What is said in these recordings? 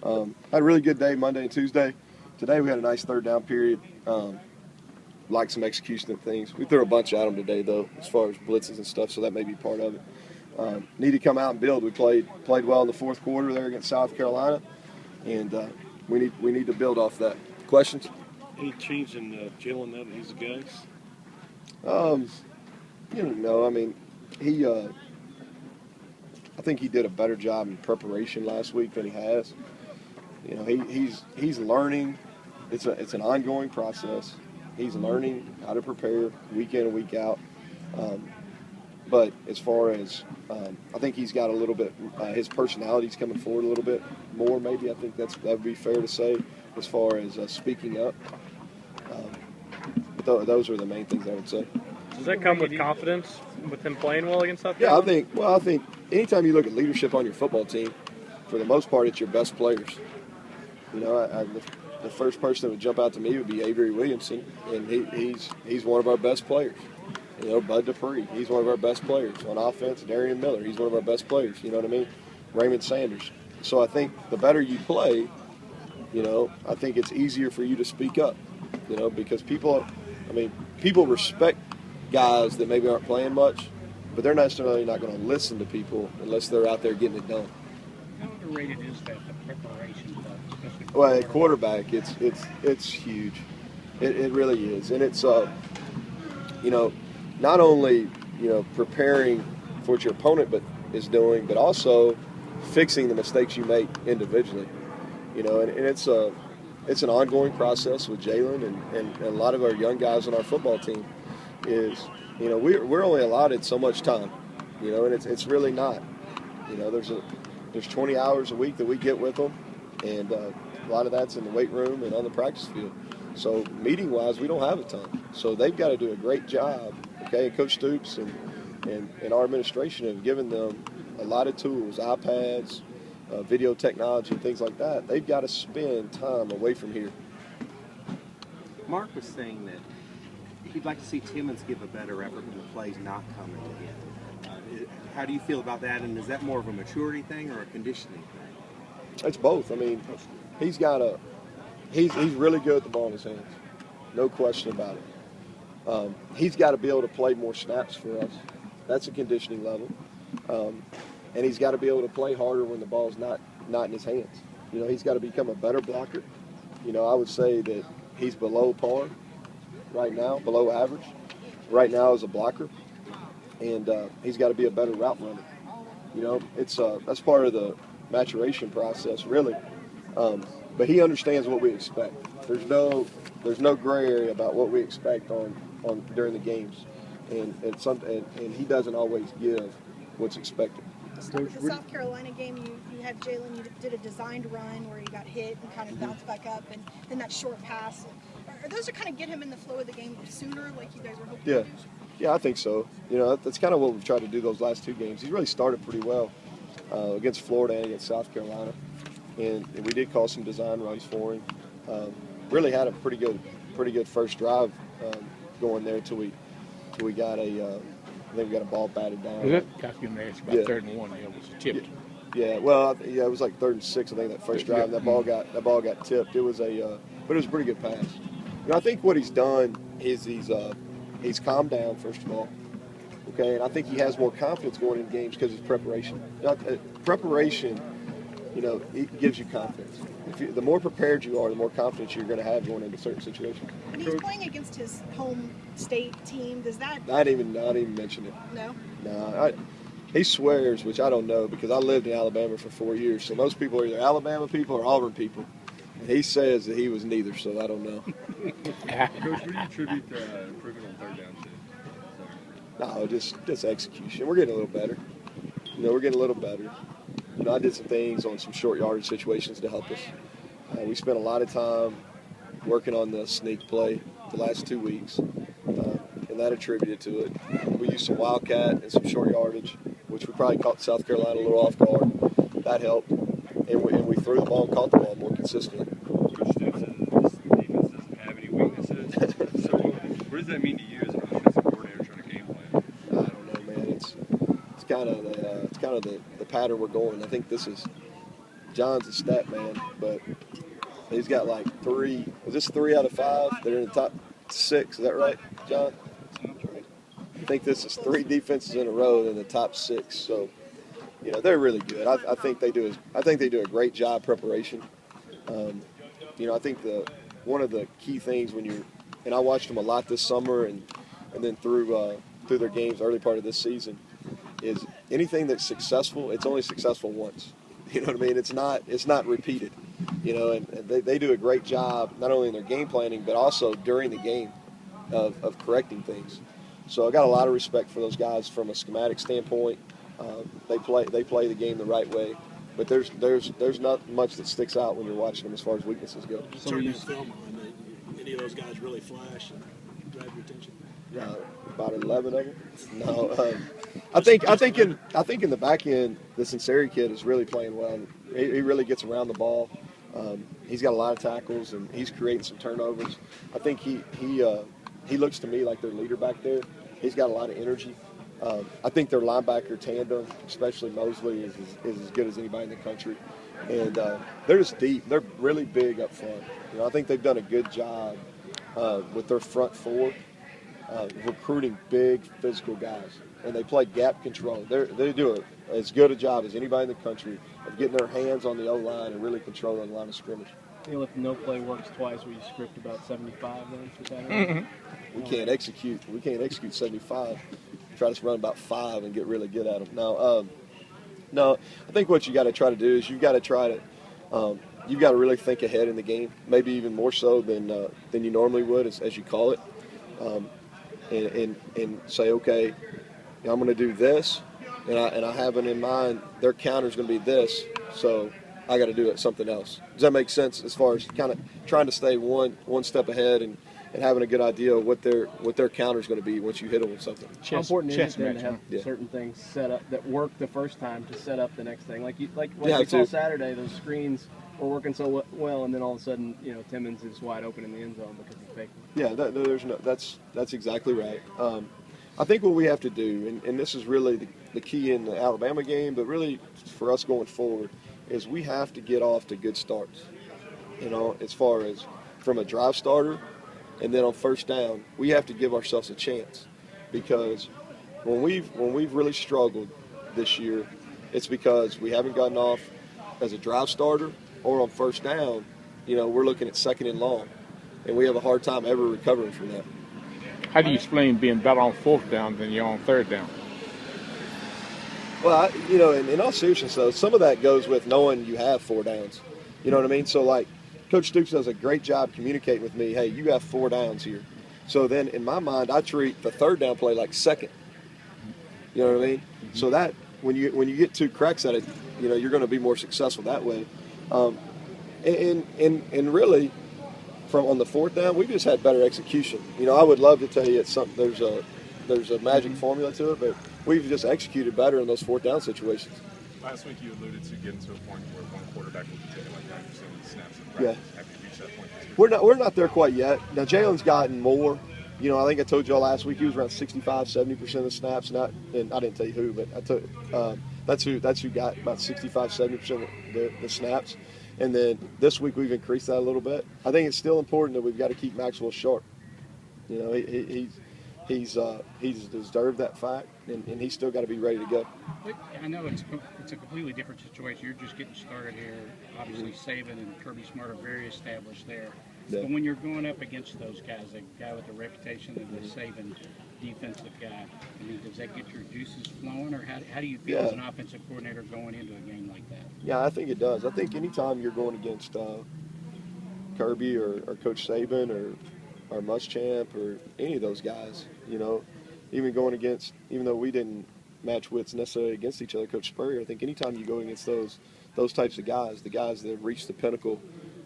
Had a really good day Monday and Tuesday. Today we had a nice third down period. Like some execution of things. We threw a bunch at them today, though, as far as blitzes and stuff, so that may be part of it. Need to come out and build. We played well in the fourth quarter there against South Carolina, and we need to build off that. Questions? Any change in Jalen now that he's a guy? I mean, I think he did a better job in preparation last week than he has. He's learning. It's an ongoing process. He's learning how to prepare week in and week out. But as far as, I think he's got a little bit, his personality's coming forward a little bit more maybe. I think that would be fair to say as far as speaking up. Those are the main things I would say. Does that come with confidence with him playing well against South Carolina? I think anytime you look at leadership on your football team, for the most part, it's your best players. The first person that would jump out to me would be Avery Williamson, and he's one of our best players. Bud Dupree, he's one of our best players. On offense, Darian Miller, he's one of our best players. You know what I mean? Raymond Sanders. So I think the better you play, I think it's easier for you to speak up. Because people respect guys that maybe aren't playing much, but they're necessarily not going to listen to people unless they're out there getting it done. How underrated is that, the preparation? Well, at quarterback, it's huge. It really is, and it's not only preparing for what your opponent is doing, but also fixing the mistakes you make individually. And it's an ongoing process with Jalen and a lot of our young guys on our football team. Is we're only allotted so much time, and it's really not. There's 20 hours a week that we get with them, and a lot of that's in the weight room and on the practice field. So meeting-wise, we don't have a ton. So they've got to do a great job, okay? And Coach Stoops and our administration have given them a lot of tools, iPads, video technology, things like that. They've got to spend time away from here. Mark was saying that he'd like to see Timmons give a better effort when the play's not coming to him. How do you feel about that? And is that more of a maturity thing or a conditioning thing? It's both. I mean, he's really good at the ball in his hands. No question about it. He's got to be able to play more snaps for us. That's a conditioning level. And he's got to be able to play harder when the ball's not in his hands. He's got to become a better blocker. I would say that he's below par right now, below average right now as a blocker. And he's got to be a better route runner. That's part of the maturation process, really. But he understands what we expect. There's no gray area about what we expect on during the games, and he doesn't always give what's expected. The South Carolina game, you had Jalen. You did a designed run where he got hit and kind of bounced back up, and then that short pass. Are those to kind of get him in the flow of the game sooner, like you guys were hoping to do? Yeah, I think so. That's kind of what we've tried to do those last two games. He really started pretty well against Florida and against South Carolina, and we did call some design runs for him. Really had a pretty good first drive going there until we got I think we got a ball batted down. Got you in there. It's about 3rd and 1. It was tipped. Yeah. Well, it was like 3rd and 6. I think that first drive. That ball got tipped. It was but it was a pretty good pass. I think what he's done is he's calmed down, first of all. Okay, and I think he has more confidence going in games because of his preparation. Preparation, it gives you confidence. The more prepared you are, the more confidence you're going to have going into certain situations. When he's playing against his home state team, does that... Not even mention it. No? No. He swears, which I don't know, because I lived in Alabama for 4 years. So most people are either Alabama people or Auburn people. And he says that he was neither, so I don't know. Coach, what do you attribute the improvement on 3rd down to? No, just execution. We're getting a little better. We're getting a little better. I did some things on some short yardage situations to help us. We spent a lot of time working on the sneak play the last 2 weeks, and that attributed to it. We used some wildcat and some short yardage, which we probably caught South Carolina a little off guard. That helped, and we threw the ball and caught the ball more consistently. Coach Stoops said this defense doesn't have any weaknesses. So what does that mean to you as an offensive coordinator trying to game plan? I don't know, man. It's kind of the pattern we're going. I think this is John's a stat man, but he's got like 3. Is this 3 out of 5? They're in the top 6. Is that right, John? I think this is 3 defenses in a row in the top 6. So, you know, they're really good. I think they do. I think they do a great job preparation. You know, I think one of the key things when you're, and I watched them a lot this summer and then through their games early part of this season, is anything that's successful, it's only successful once. You know what I mean? It's not repeated. You know, and they do a great job not only in their game planning but also during the game of correcting things. So I got a lot of respect for those guys from a schematic standpoint. They play the game the right way. But there's not much that sticks out when you're watching them as far as weaknesses go. So turn that film on. Any of those guys really flash and grab your attention? About 11 of them. No, I think in the back end, the Sinceri kid is really playing well. He really gets around the ball. He's got a lot of tackles and he's creating some turnovers. I think he looks to me like their leader back there. He's got a lot of energy. I think their linebacker tandem, especially Mosley, is as good as anybody in the country. And they're just deep. They're really big up front. You know, I think they've done a good job with their front 4, recruiting big physical guys. And they play gap control. They do as good a job as anybody in the country of getting their hands on the O-line and really controlling the line of scrimmage. Neal, if no play works twice, will you script about 75 then for Saturday? We can't execute 75. Try to run about 5 and get really good at them. No, I think what you got to try to do is you've got to really think ahead in the game, maybe even more so than you normally would, as you call it, and say, okay, I'm going to do this, and I have it in mind. Their counter's going to be this, so I got to do it something else. Does that make sense? As far as kind of trying to stay one step ahead and having a good idea of what their counter is going to be once you hit them with something. How important is it then to have certain things set up that work the first time to set up the next thing? Like we saw Saturday, those screens were working so well, and then all of a sudden, you know, Timmons is wide open in the end zone because he's faking. Yeah, that's exactly right. I think what we have to do, and this is really the key in the Alabama game, but really for us going forward, is we have to get off to good starts. You know, as far as from a drive starter. And then on first down, we have to give ourselves a chance, because when we've really struggled this year, it's because we haven't gotten off as a drive starter, or on first down, you know, we're looking at 2nd and long, and we have a hard time ever recovering from that. How do you explain being better on 4th down than you're on 3rd down? Well, you know, in all seriousness, though, some of that goes with knowing you have 4 downs. You know what I mean? So, like, Coach Stoops does a great job communicating with me, hey, you have 4 downs here. So then in my mind, I treat the 3rd down play like 2nd. You know what I mean? Mm-hmm. So that when you get 2 cracks at it, you know, you're going to be more successful that way. And really, from on the 4th down, we just had better execution. You know, I would love to tell you there's a magic formula to it, but we've just executed better in those 4th down situations. Last week you alluded to getting to a point where one quarterback will be taking like 90% of the snaps in practice. Yeah. Have you reached that point this week? We're not there quite yet. Now, Jalen's gotten more. You know, I think I told y'all last week he was around 65, 70% of the snaps. And I didn't tell you who, but I took that's who got about 65, 70% of the snaps. And then this week we've increased that a little bit. I think it's still important that we've got to keep Maxwell sharp. You know, he's deserved that fact, and he's still got to be ready to go. I know it's a completely different situation. You're just getting started here. Obviously, Saban and Kirby Smart are very established there. Yeah. But when you're going up against those guys, a guy with a reputation of the Saban defensive guy, I mean, does that get your juices flowing, or how do you feel as an offensive coordinator going into a game like that? Yeah, I think it does. I think anytime you're going against Kirby or Coach Saban or Muschamp or any of those guys, you know, even though we didn't match wits necessarily against each other, Coach Spurrier, I think anytime you go against those types of guys, the guys that have reached the pinnacle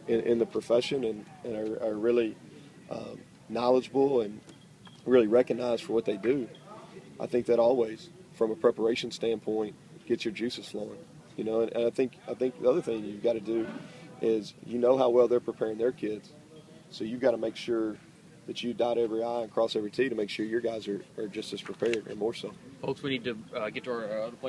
in the profession and are really knowledgeable and really recognized for what they do, I think that always, from a preparation standpoint, gets your juices flowing. You know, and I think the other thing you've got to do is, you know how well they're preparing their kids, so you've got to make sure that you dot every I and cross every T to make sure your guys are just as prepared and more so. Folks, we need to get to our other players.